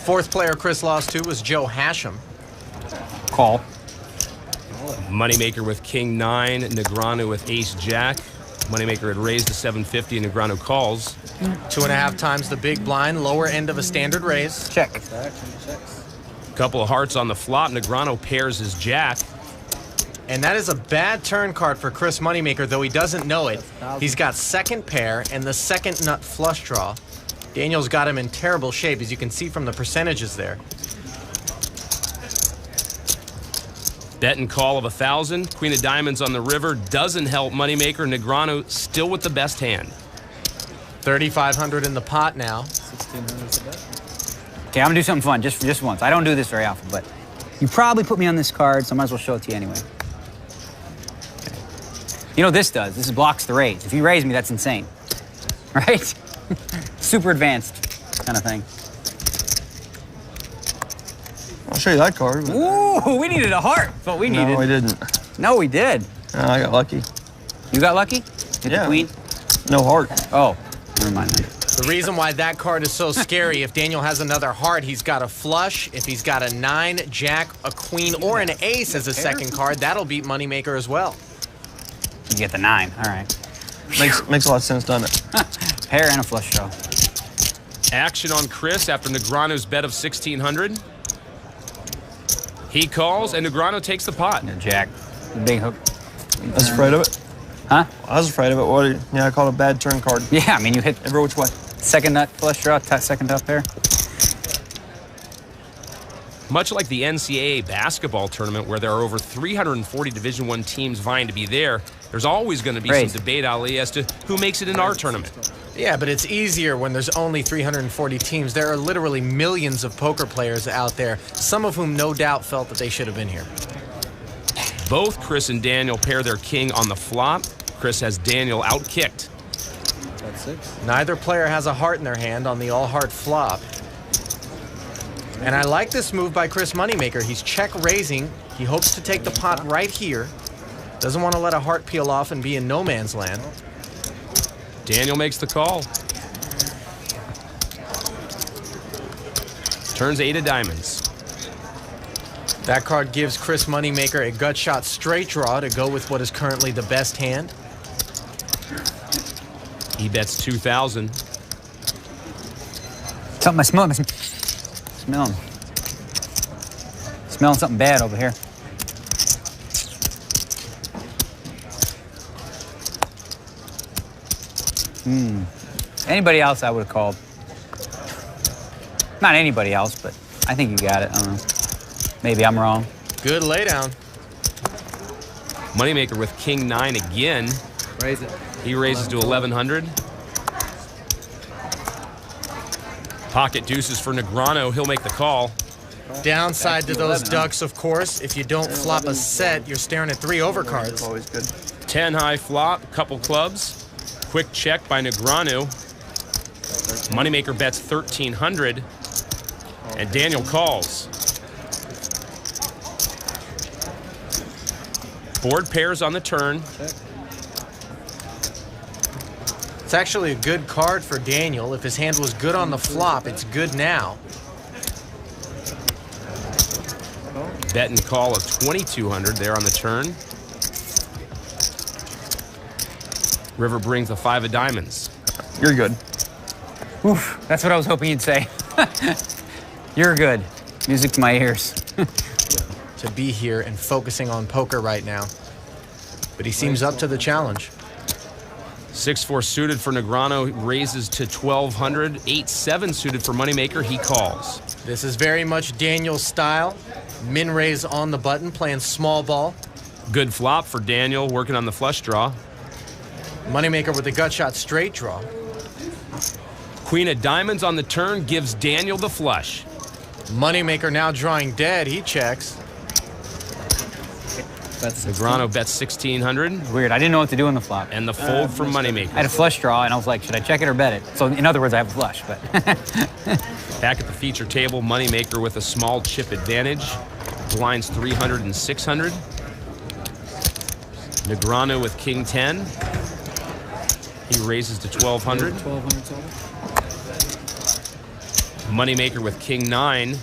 Fourth player Chris lost to was Joe Hashem. Call. Moneymaker with King 9, Negreanu with Ace Jack. Moneymaker had raised to 750, and Negreanu calls. 2.5 times the big blind, lower end of a standard raise. Check. Couple of hearts on the flop. Negreanu pairs his Jack. And that is a bad turn card for Chris Moneymaker, though he doesn't know it. He's got second pair and the second nut flush draw. Daniel's got him in terrible shape, as you can see from the percentages there. Bet and call of 1,000. Queen of diamonds on the river doesn't help Moneymaker. Negreanu still with the best hand. 3,500 in the pot now. Okay, I'm gonna do something fun just once. I don't do this very often, but you probably put me on this card, so I might as well show it to you anyway. Okay. You know what this does? This blocks the raise. If you raise me, that's insane. Right? Super advanced kind of thing. I'll show you that card. But... Ooh, we needed a heart, but we needed. No, we didn't. No, we did. No, I got lucky. You got lucky? Hit the queen? No heart. Oh, never mind then. The reason why that card is so scary, if Daniel has another heart, he's got a flush. If he's got a 9, jack, a queen, or an ace as a second card, that'll beat Moneymaker as well. You get the 9, all right. Makes a lot of sense, doesn't it? Pair and a flush draw. Action on Chris after Negreanu's bet of 1,600. He calls, and Negreanu takes the pot. No, jack. Big hook. I was afraid of it. Huh? I was afraid of it. What? Yeah, I called it a bad turn card. Yeah, I mean, you hit every which way. Second nut flush draw, second top pair. Much like the NCAA basketball tournament, where there are over 340 Division I teams vying to be there, there's always going to be some debate, Ali, as to who makes it in our tournament. Yeah, but it's easier when there's only 340 teams. There are literally millions of poker players out there, some of whom no doubt felt that they should have been here. Both Chris and Daniel pair their king on the flop. Chris has Daniel outkicked. That's 6. Neither player has a heart in their hand on the all-heart flop. And I like this move by Chris Moneymaker. He's check raising. He hopes to take the pot right here. Doesn't want to let a heart peel off and be in no man's land. Daniel makes the call. Turns 8 of diamonds. That card gives Chris Moneymaker a gut shot straight draw to go with what is currently the best hand. He bets 2,000. Something I smell. Smelling something bad over here. Anybody else I would have called. Not anybody else, but I think you got it. I don't know. Maybe I'm wrong. Good laydown. Moneymaker with King 9 again. Raise it. He raises to 1,100. Pocket deuces for Negreanu. He'll make the call. Downside to those ducks, of course, if you don't flop a set, you're staring at 3 overcards. Always good. 10 high flop, couple clubs. Quick check by Negreanu. Moneymaker bets 1,300. And Daniel calls. Board pairs on the turn. It's actually a good card for Daniel. If his hand was good on the flop, it's good now. Bet and call of 2,200 there on the turn. River brings the 5 of diamonds. You're good. Oof, that's what I was hoping you'd say. You're good. Music to my ears. To be here and focusing on poker right now. But he seems up to the challenge. 6-4 suited for Negreanu, raises to 1,200. 8-7 suited for Moneymaker, he calls. This is very much Daniel's style. Min raise on the button, playing small ball. Good flop for Daniel, working on the flush draw. Moneymaker with a gut shot straight draw. Queen of diamonds on the turn gives Daniel the flush. Moneymaker now drawing dead, he checks. Negreanu bets 1,600. Weird, I didn't know what to do on the flop. And the fold from Moneymaker. I had a flush draw, and I was like, should I check it or bet it? So in other words, I have a flush, but... Back at the feature table, Moneymaker with a small chip advantage. Blinds 300 and 600. Negreanu with King 10. He raises to 1,200. Moneymaker with King 9.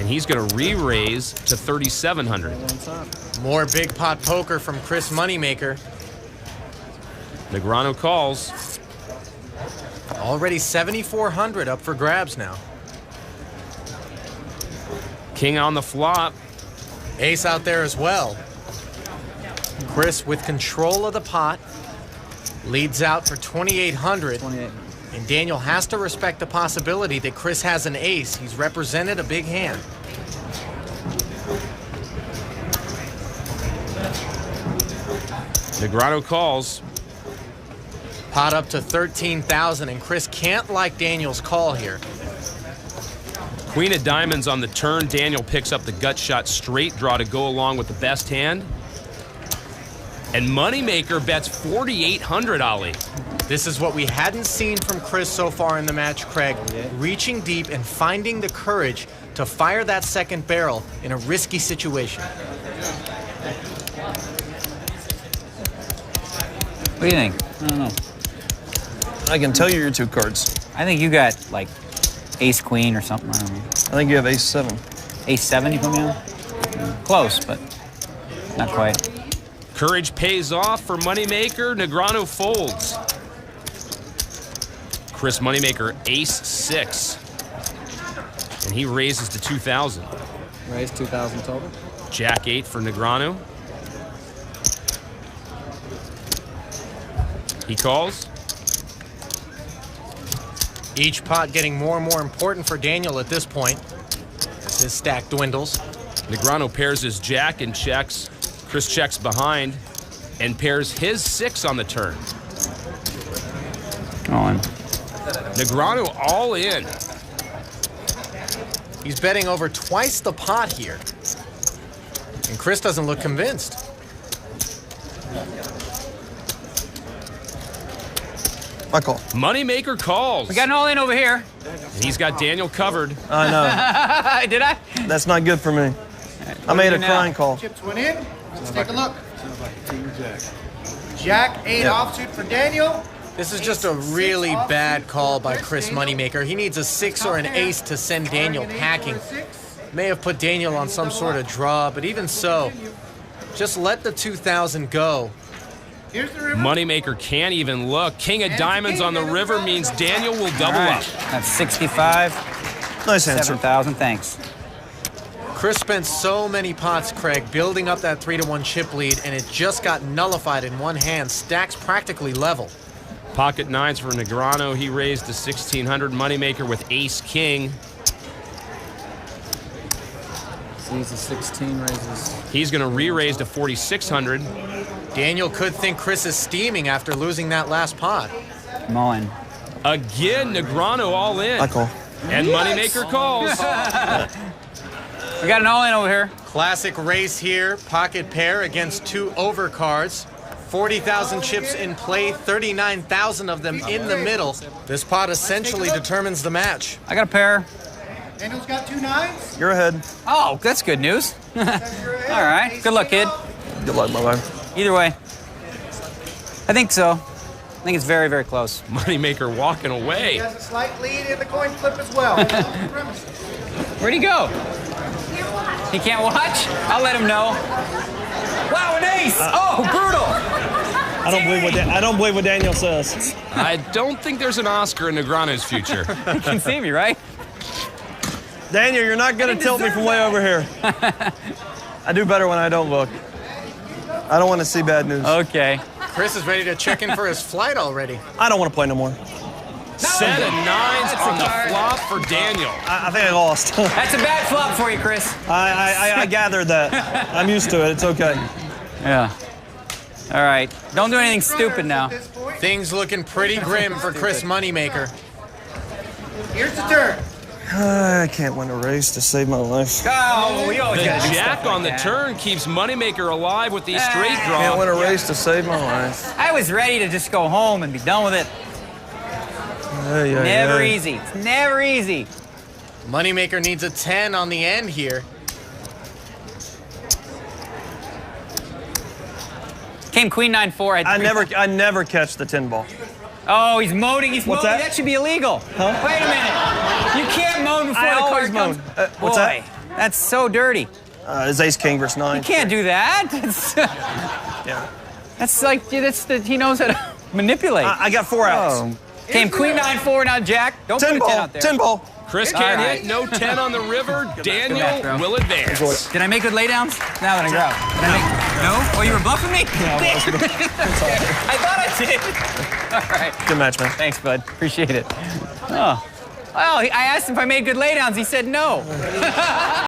And he's going to re-raise to 3,700. More big pot poker from Chris Moneymaker. Negreanu calls. Already 7,400 up for grabs now. King on the flop. Ace out there as well. Chris with control of the pot leads out for 2,800. 28. And Daniel has to respect the possibility that Chris has an ace. He's represented a big hand. Negreanu calls. Pot up to 13,000, and Chris can't like Daniel's call here. Queen of diamonds on the turn. Daniel picks up the gut shot straight draw to go along with the best hand. And Moneymaker bets 4,800, Ali. This is what we hadn't seen from Chris so far in the match, Craig. Reaching deep and finding the courage to fire that second barrel in a risky situation. What do you think? I don't know. I can tell you your 2 cards. I think you got like ace queen or something. I don't know. I think you have ace 7. Ace 7 you put me on? Yeah, close, but not quite. Courage pays off for Moneymaker. Negreanu folds. Chris Moneymaker ace 6. And he raises to 2,000. Raise 2,000 total. Jack 8 for Negreanu. He calls. Each pot getting more and more important for Daniel at this point as his stack dwindles. Negreanu pairs his jack and checks. Chris checks behind and pairs his 6 on the turn. All in. Negreanu all in. He's betting over twice the pot here. And Chris doesn't look convinced. I call. Moneymaker calls. We got an all in over here. And he's got Daniel covered. I know. Did I? That's not good for me. I made a crying call. Chips went in. Let's take a look. Jack 8 offsuit for Daniel. This is just a really bad call by Chris Moneymaker. He needs a 6 or an ace to send Daniel packing. May have put Daniel on some sort of draw, but even so, just let the 2,000 go. Here's the river. Moneymaker can't even look. King of diamonds on the river means Daniel will double All right. up. That's 65. Nice answer. 7,000, thanks. Chris spent so many pots, Craig, building up that 3-1 chip lead, and it just got nullified in one hand. Stacks practically level. Pocket 9s for Negreanu. He raised to 1,600. Moneymaker with ace king. Sees a 16, raises. He's going to re-raise to 4,600. Daniel could think Chris is steaming after losing that last pot. I'm all in. Again, Negreanu all in. I call. And Moneymaker calls. We got an all in over here. Classic race here. Pocket pair against 2 overcards. 40,000 chips in play, 39,000 of them in the middle. This pot essentially determines the match. I got a pair. Daniel's got 2 9s. You're ahead. Oh, that's good news. All right. Good luck, kid. Good luck, my boy. Either way. I think so. I think it's very, very close. Moneymaker walking away. He has a slight lead in the coin flip as well. Where'd he go? He can't watch? I'll let him know. Wow, an ace! Oh, brutal! I don't believe what Daniel says. I don't think there's an Oscar in Negreanu's future. You can see me, right? Daniel, you're not going to tilt me from way over here. I do better when I don't look. I don't want to see bad news. Okay. Chris is ready to check in for his flight already. I don't want to play no more. Set of 9s on the flop for Daniel. I think I lost. That's a bad flop for you, Chris. I gathered that. I'm used to it. It's okay. Yeah. All right. Don't do anything stupid now. Things looking pretty grim for Chris Moneymaker. Here's the turn. I can't win a race to save my life. Oh, we always The got to do jack stuff like on the that. turn keeps Moneymaker alive with the straight Can't draw. win a race to save my life. I was ready to just go home and be done with it. Never easy. It's never easy. Moneymaker needs a 10 on the end here. Came queen 9-4. I never catch the 10 ball. Oh, he's moaning. He's What's moaning. that? That should be illegal. Huh? Wait a minute. You can't moan before I the always card comes. moan. What's Boy, that? that's so dirty. It's ace king versus 9. You can't do that. That's, Yeah. that's like he knows how to manipulate. I got 4 outs. Oh. Came queen 9-4, now jack. Don't 10 put a 10 ball. out there. 10 ball. Chris All can't right. hit. No 10 on the river. Daniel match, bro. will advance. Did I make good laydowns? Now that I go out. Did I make, no? Oh, you were bluffing me? I thought I did. All right. Good match, man. Thanks, bud. Appreciate it. Oh. Well, I asked him if I made good laydowns. He said no.